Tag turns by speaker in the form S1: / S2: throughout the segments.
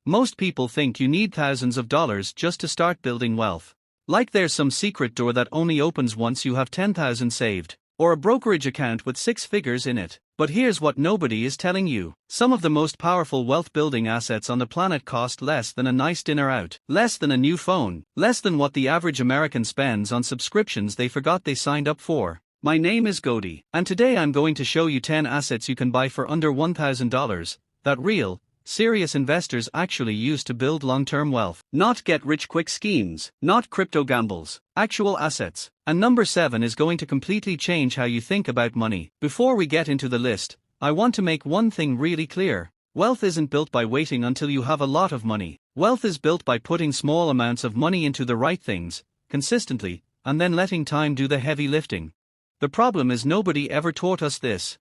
S1: Most people think you need thousands of dollars just to start building wealth. Like there's some secret door that only opens once you have 10,000 saved, or a brokerage account with 6 figures in it. But here's what nobody is telling you. Some of the most powerful wealth-building assets on the planet cost less than a nice dinner out, less than a new phone, less than what the average American spends on subscriptions they forgot they signed up for. My name is Gody, and today I'm going to show you 10 assets you can buy for under $1,000, that real, serious investors actually use to build long-term wealth. Not get-rich-quick schemes, not crypto gambles, actual assets. And number 7 is going to completely change how you think about money. Before we get into the list, I want to make one thing really clear. Wealth isn't built by waiting until you have a lot of money. Wealth is built by putting small amounts of money into the right things, consistently, and then letting time do the heavy lifting. The problem is nobody ever taught us this.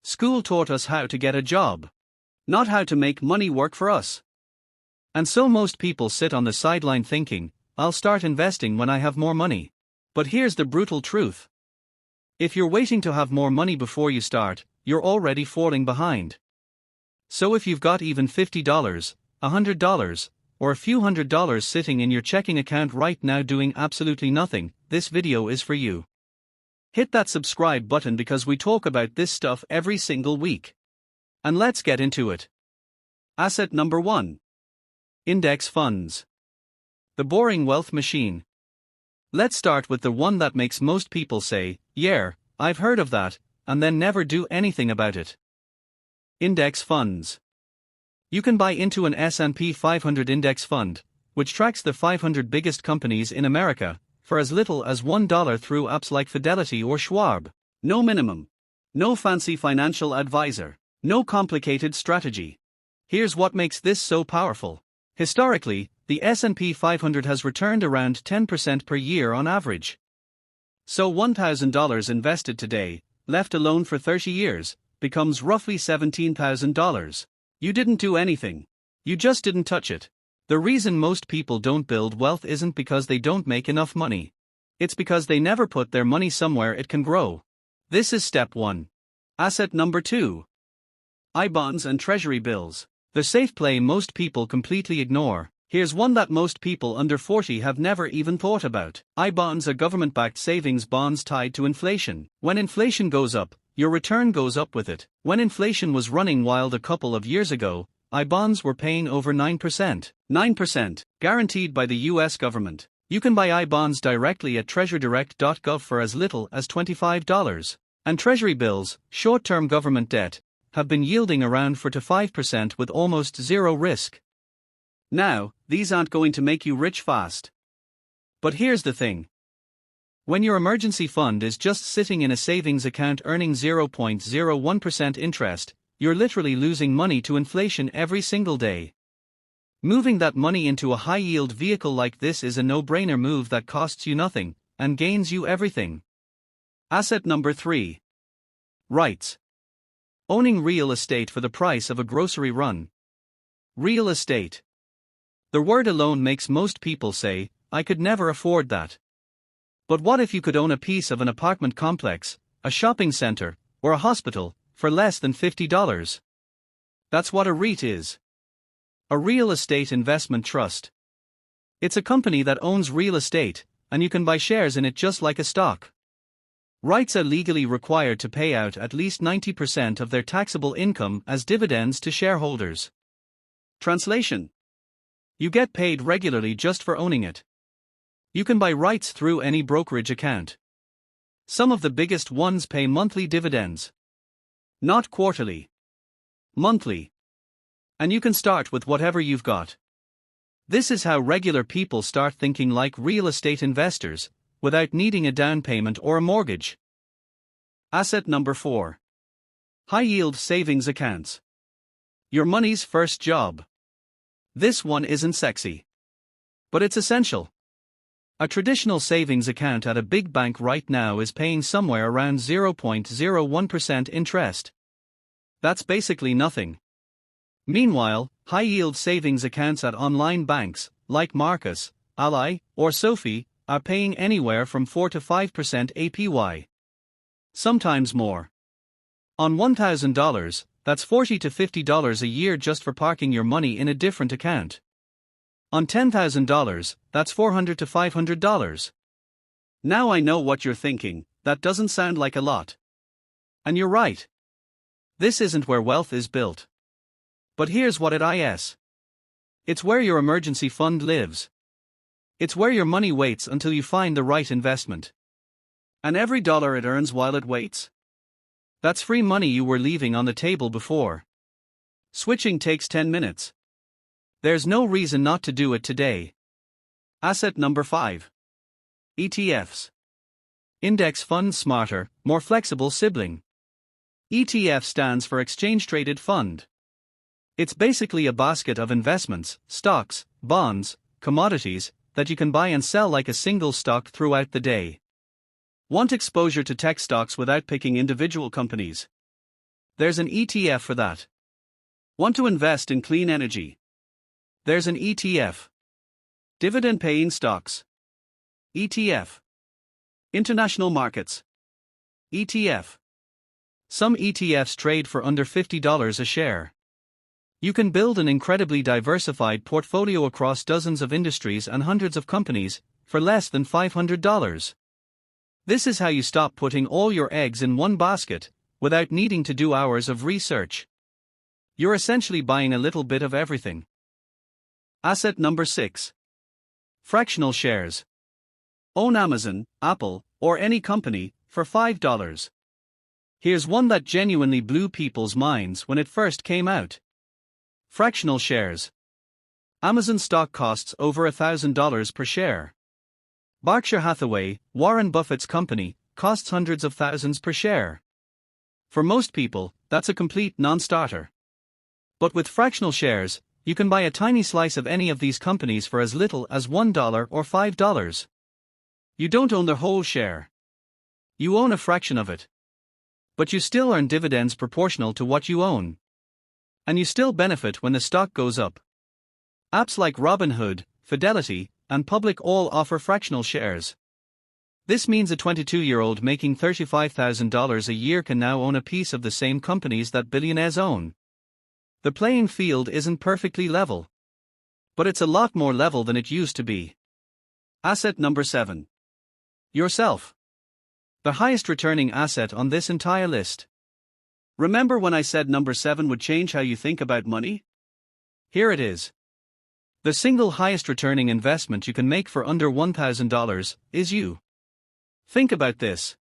S1: School taught us how to get a job, not how to make money work for us. And so most people sit on the sideline thinking, I'll start investing when I have more money. But here's the brutal truth. If you're waiting to have more money before you start, you're already falling behind. So if you've got even $50, $100, or a few $100s sitting in your checking account right now doing absolutely nothing, this video is for you. Hit that subscribe button because we talk about this stuff every single week. And let's get into it. Asset number 1. Index funds. The boring wealth machine. Let's start with the one that makes most people say, yeah, I've heard of that, and then never do anything about it. Index funds. You can buy into an S&P 500 index fund, which tracks the 500 biggest companies in America, for as little as $1 through apps like Fidelity or Schwab. No minimum. No fancy financial advisor. No complicated strategy. Here's what makes this so powerful. Historically, the S&P 500 has returned around 10% per year on average. So $1,000 invested today, left alone for 30 years, becomes roughly $17,000. You didn't do anything. You just didn't touch it. The reason most people don't build wealth isn't because they don't make enough money. It's because they never put their money somewhere it can grow. This is step 1. Asset number 2. I-bonds and treasury bills. The safe play most people completely ignore. Here's one that most people under 40 have never even thought about. I-bonds are government-backed savings bonds tied to inflation. When inflation goes up, your return goes up with it. When inflation was running wild a couple of years ago, I-bonds were paying over 9%. 9%, guaranteed by the US government. You can buy I-bonds directly at treasurydirect.gov for as little as $25. And treasury bills, short-term government debt, have been yielding around 4 to 5% with almost zero risk. Now, these aren't going to make you rich fast. But here's the thing. When your emergency fund is just sitting in a savings account earning 0.01% interest, you're literally losing money to inflation every single day. Moving that money into a high-yield vehicle like this is a no-brainer move that costs you nothing, and gains you everything. Asset number 3. REITs. Owning real estate for the price of a grocery run. Real estate. The word alone makes most people say, I could never afford that. But what if you could own a piece of an apartment complex, a shopping center, or a hospital, for less than $50? That's what a REIT is. A real estate investment trust. It's a company that owns real estate, and you can buy shares in it just like a stock. REITs are legally required to pay out at least 90% of their taxable income as dividends to shareholders. Translation. You get paid regularly just for owning it. You can buy REITs through any brokerage account. Some of the biggest ones pay monthly dividends. Not quarterly. Monthly. And you can start with whatever you've got. This is how regular people start thinking like real estate investors, without needing a down payment or a mortgage. Asset number 4. High-yield savings accounts. Your money's first job. This one isn't sexy, but it's essential. A traditional savings account at a big bank right now is paying somewhere around 0.01% interest. That's basically nothing. Meanwhile, high-yield savings accounts at online banks, like Marcus, Ally, or Sophie, are paying anywhere from 4 to 5% APY. Sometimes more. On $1,000, that's $40 to $50 a year just for parking your money in a different account. On $10,000, that's $400 to $500. Now I know what you're thinking, that doesn't sound like a lot. And you're right. This isn't where wealth is built. But here's what it is. It's where your emergency fund lives. It's where your money waits until you find the right investment. And every dollar it earns while it waits? That's free money you were leaving on the table before. Switching takes 10 minutes. There's no reason not to do it today. Asset number 5. ETFs. Index Fund Smarter, More Flexible Sibling. ETF stands for Exchange Traded Fund. It's basically a basket of investments, stocks, bonds, commodities, that you can buy and sell like a single stock throughout the day. Want exposure to tech stocks without picking individual companies? There's an ETF for that. Want to invest in clean energy? There's an ETF. Dividend paying stocks. ETF. International markets. ETF. Some ETFs trade for under $50 a share. You can build an incredibly diversified portfolio across dozens of industries and hundreds of companies for less than $500. This is how you stop putting all your eggs in one basket without needing to do hours of research. You're essentially buying a little bit of everything. Asset number 6. Fractional shares. Own Amazon, Apple, or any company for $5. Here's one that genuinely blew people's minds when it first came out. Fractional shares. Amazon stock costs over $1,000 per share. Berkshire Hathaway, Warren Buffett's company, costs hundreds of thousands per share. For most people, that's a complete non-starter. But with fractional shares, you can buy a tiny slice of any of these companies for as little as $1 or $5. You don't own the whole share. You own a fraction of it. But you still earn dividends proportional to what you own. And you still benefit when the stock goes up. Apps like Robinhood, Fidelity, and Public all offer fractional shares. This means a 22-year-old making $35,000 a year can now own a piece of the same companies that billionaires own. The playing field isn't perfectly level. But it's a lot more level than it used to be. Asset number 7. Yourself. The highest returning asset on this entire list. Remember when I said number 7 would change how you think about money? Here it is. The single highest returning investment you can make for under $1,000 is you. Think about this.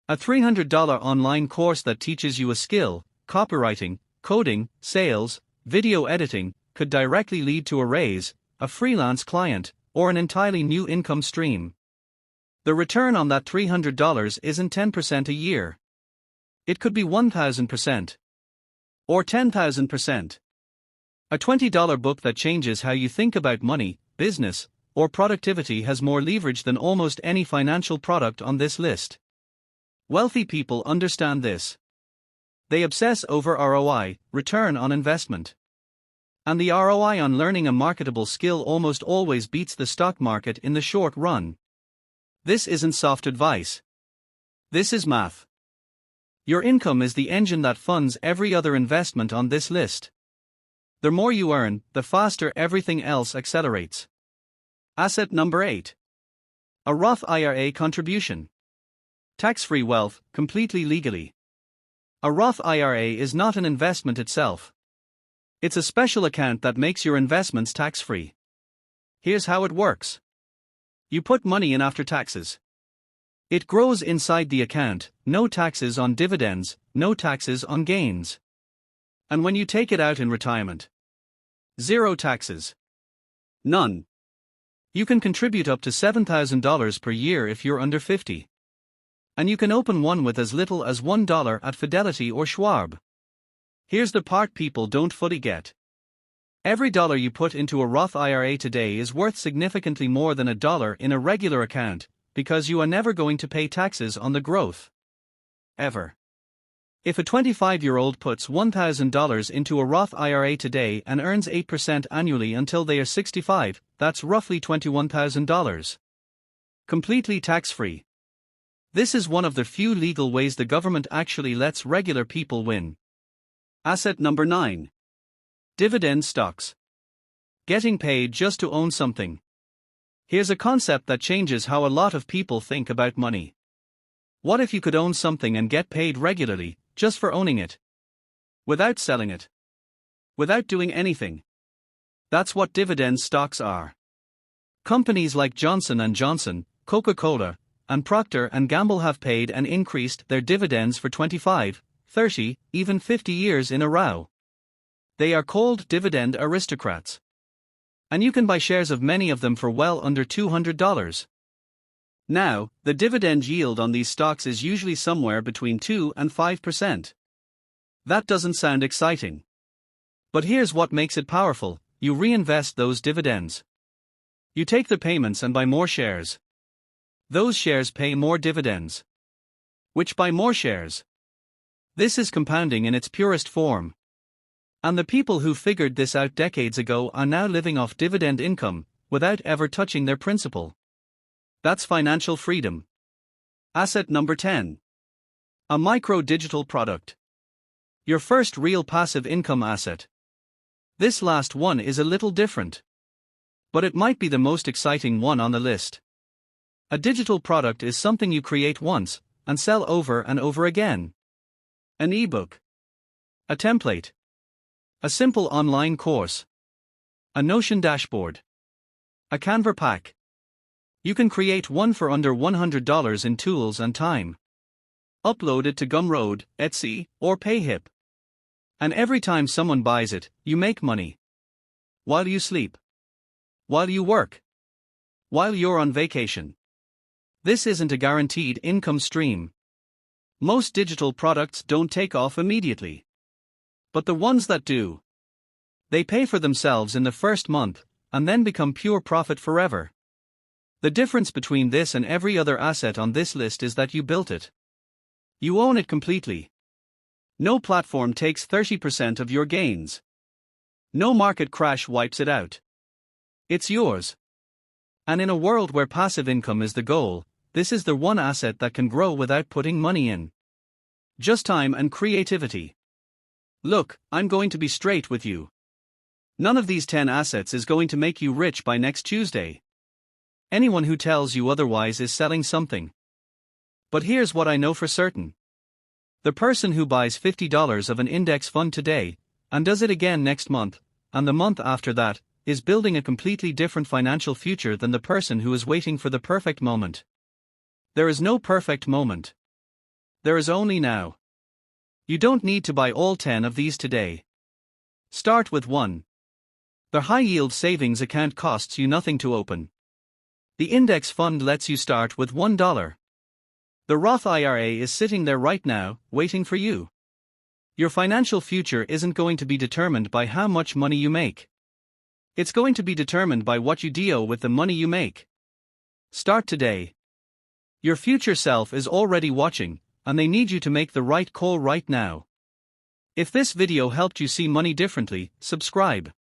S1: A $300 online course that teaches you a skill, copywriting, coding, sales, video editing, could directly lead to a raise, a freelance client, or an entirely new income stream. The return on that $300 isn't 10% a year. It could be 1,000%. Or 10,000%. A $20 book that changes how you think about money, business, or productivity has more leverage than almost any financial product on this list. Wealthy people understand this. They obsess over ROI, return on investment. And the ROI on learning a marketable skill almost always beats the stock market in the short run. This isn't soft advice. This is math. Your income is the engine that funds every other investment on this list. The more you earn, the faster everything else accelerates. Asset number 8. A Roth IRA contribution. Tax-free wealth, completely legally. A Roth IRA is not an investment itself. It's a special account that makes your investments tax-free. Here's how it works. You put money in after taxes. It grows inside the account, no taxes on dividends, no taxes on gains. And when you take it out in retirement, 0 taxes. None. You can contribute up to $7,000 per year if you're under 50. And you can open one with as little as $1 at Fidelity or Schwab. Here's the part people don't fully get. Every dollar you put into a Roth IRA today is worth significantly more than $1 in a regular account, because you are never going to pay taxes on the growth. Ever. If a 25-year-old puts $1,000 into a Roth IRA today and earns 8% annually until they are 65, that's roughly $21,000. Completely tax-free. This is one of the few legal ways the government actually lets regular people win. Asset number 9. Dividend stocks. Getting paid just to own something. Here's a concept that changes how a lot of people think about money. What if you could own something and get paid regularly, just for owning it? Without selling it. Without doing anything. That's what dividend stocks are. Companies like Johnson & Johnson, Coca-Cola, and Procter & Gamble have paid and increased their dividends for 25, 30, even 50 years in a row. They are called dividend aristocrats. And you can buy shares of many of them for well under $200. Now, the dividend yield on these stocks is usually somewhere between 2 and 5%. That doesn't sound exciting. But here's what makes it powerful: you reinvest those dividends. You take the payments and buy more shares. Those shares pay more dividends, which buy more shares. This is compounding in its purest form. And the people who figured this out decades ago are now living off dividend income, without ever touching their principal. That's financial freedom. Asset number 10. A micro-digital product. Your first real passive income asset. This last one is a little different. But it might be the most exciting one on the list. A digital product is something you create once, and sell over and over again. An ebook. A template. A simple online course. A Notion dashboard. A Canva pack. You can create one for under $100 in tools and time. Upload it to Gumroad, Etsy, or Payhip. And every time someone buys it, you make money. While you sleep. While you work. While you're on vacation. This isn't a guaranteed income stream. Most digital products don't take off immediately. But the ones that do, they pay for themselves in the first month, and then become pure profit forever. The difference between this and every other asset on this list is that you built it. You own it completely. No platform takes 30% of your gains. No market crash wipes it out. It's yours. And in a world where passive income is the goal, this is the one asset that can grow without putting money in. Just time and creativity. Look, I'm going to be straight with you. None of these 10 assets is going to make you rich by next Tuesday. Anyone who tells you otherwise is selling something. But here's what I know for certain. The person who buys $50 of an index fund today, and does it again next month, and the month after that, is building a completely different financial future than the person who is waiting for the perfect moment. There is no perfect moment. There is only now. You don't need to buy all 10 of these today. Start with one. The high-yield savings account costs you nothing to open. The index fund lets you start with $1. The Roth IRA is sitting there right now, waiting for you. Your financial future isn't going to be determined by how much money you make. It's going to be determined by what you do with the money you make. Start today. Your future self is already watching, and they need you to make the right call right now. If this video helped you see money differently, subscribe.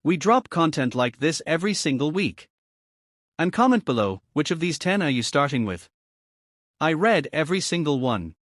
S1: We drop content like this every single week. And comment below, which of these 10 are you starting with? I read every single one.